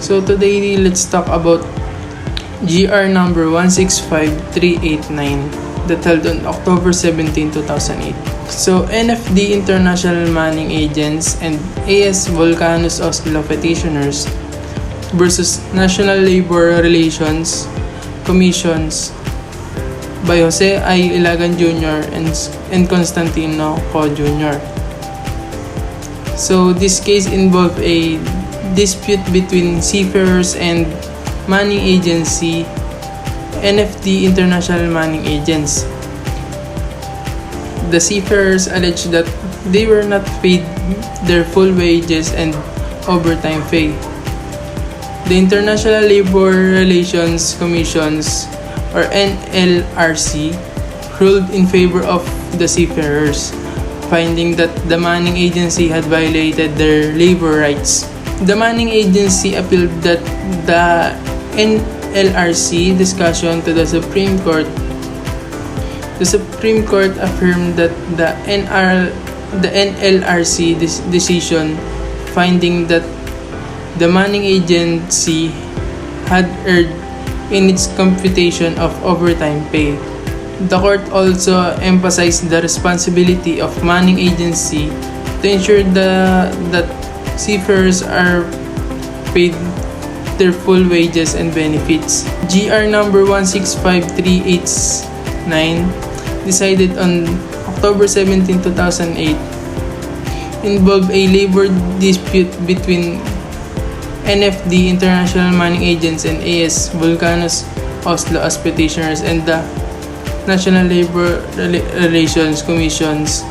So today, let's talk about GR number 165389 that held on October 17, 2008. So NFD International Manning Agents and AS Volcanus Oslo petitioners versus National Labor Relations Commissions by Jose I. Ilagan Jr. and Constantino Co. Jr. So this case involved a dispute between seafarers and Manning Agency, NFD International Manning Agents. The seafarers alleged that they were not paid their full wages and overtime pay. The International Labor Relations Commissions, or NLRC, ruled in favor of the seafarers, finding that the Manning Agency had violated their labor rights. The Manning Agency appealed that the NLRC discussion to the Supreme Court. The Supreme Court affirmed that the NLRC decision, finding that the Manning Agency had erred in its computation of overtime pay. The court also emphasized the responsibility of Manning Agency to ensure that seafarers are paid their full wages and benefits. GR number 165389 decided on October 17, 2008 involved a labor dispute between NFD International Manning Agents and AS Volcanus Oslo as petitioners and the National Labor Relations Commissions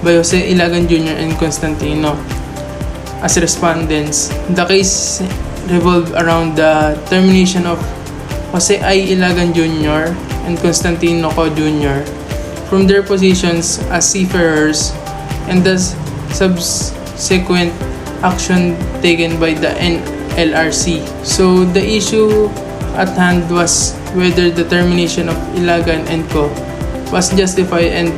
by Jose Ilagan Jr. and Constantino as respondents. The case revolved around the termination of Jose I. Ilagan Jr. and Constantino Co. Jr. from their positions as seafarers and the subsequent action taken by the NLRC. So the issue at hand was whether the termination of Ilagan and Co. was justified and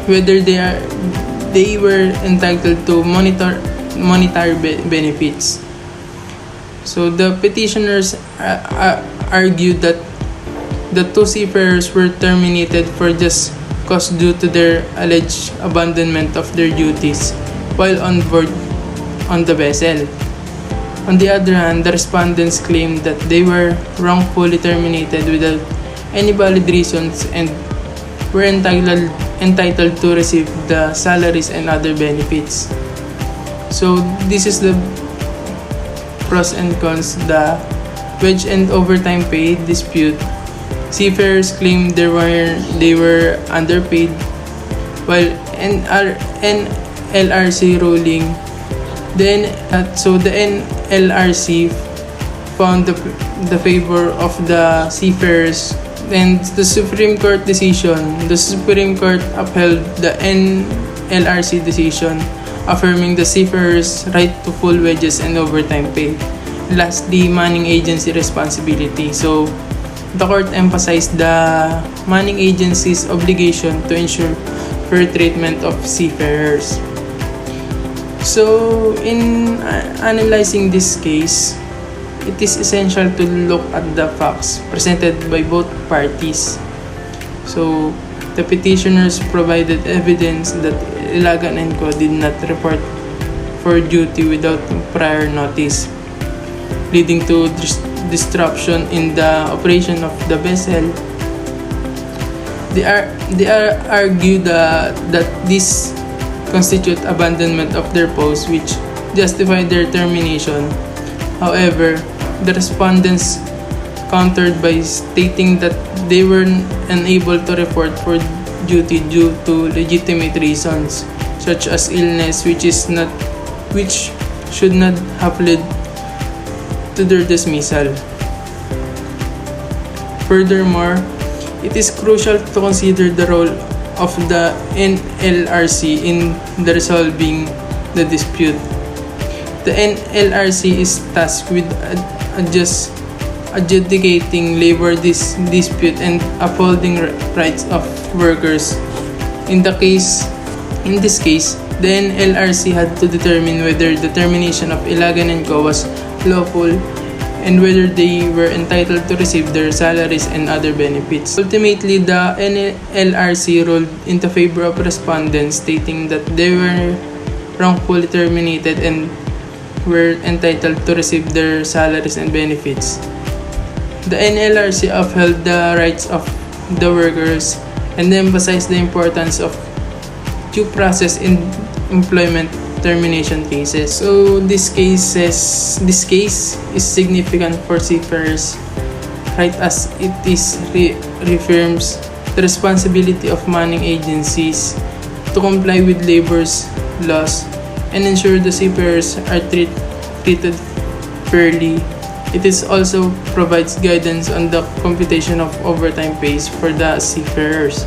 whether they were entitled to monetary benefits. So the petitioners argued that the two seafarers were terminated for just cause due to their alleged abandonment of their duties while on board on the vessel. On the other hand, the respondents claimed that they were wrongfully terminated without any valid reasons and were entitled to receive the salaries and other benefits. So this is the pros and cons. The wage and overtime pay dispute. Seafarers claim they were underpaid, while NLRC ruling. So the NLRC found the favor of the seafarers, and the Supreme Court decision. The Supreme Court upheld the NLRC decision, affirming the seafarers' right to full wages and overtime pay. Lastly, Manning Agency responsibility. So the court emphasized the Manning Agency's obligation to ensure fair treatment of seafarers. So in analyzing this case, it is essential to look at the facts presented by both parties. So the petitioners provided evidence that Ilagan and Co. did not report for duty without prior notice, leading to disruption in the operation of the vessel. They argue that this constitute abandonment of their post, which justified their termination. However, the respondents countered by stating that they were unable to report for duty due to legitimate reasons, such as illness, which should not have led to their dismissal. Furthermore, it is crucial to consider the role of the NLRC in resolving the dispute. The NLRC is tasked with adjudicating labor dispute and upholding rights of workers. In this case, the NLRC had to determine whether the termination of Ilagan and Co. was lawful, and whether they were entitled to receive their salaries and other benefits. Ultimately, the NLRC ruled into favor of respondents, stating that they were wrongfully terminated and were entitled to receive their salaries and benefits. The NLRC upheld the rights of the workers and emphasized the importance of due process in employment termination cases. So this case is significant for seafarers, right, as it reaffirms the responsibility of manning agencies to comply with labor's laws and ensure the seafarers are treated fairly. It is also provides guidance on the computation of overtime pays for the seafarers.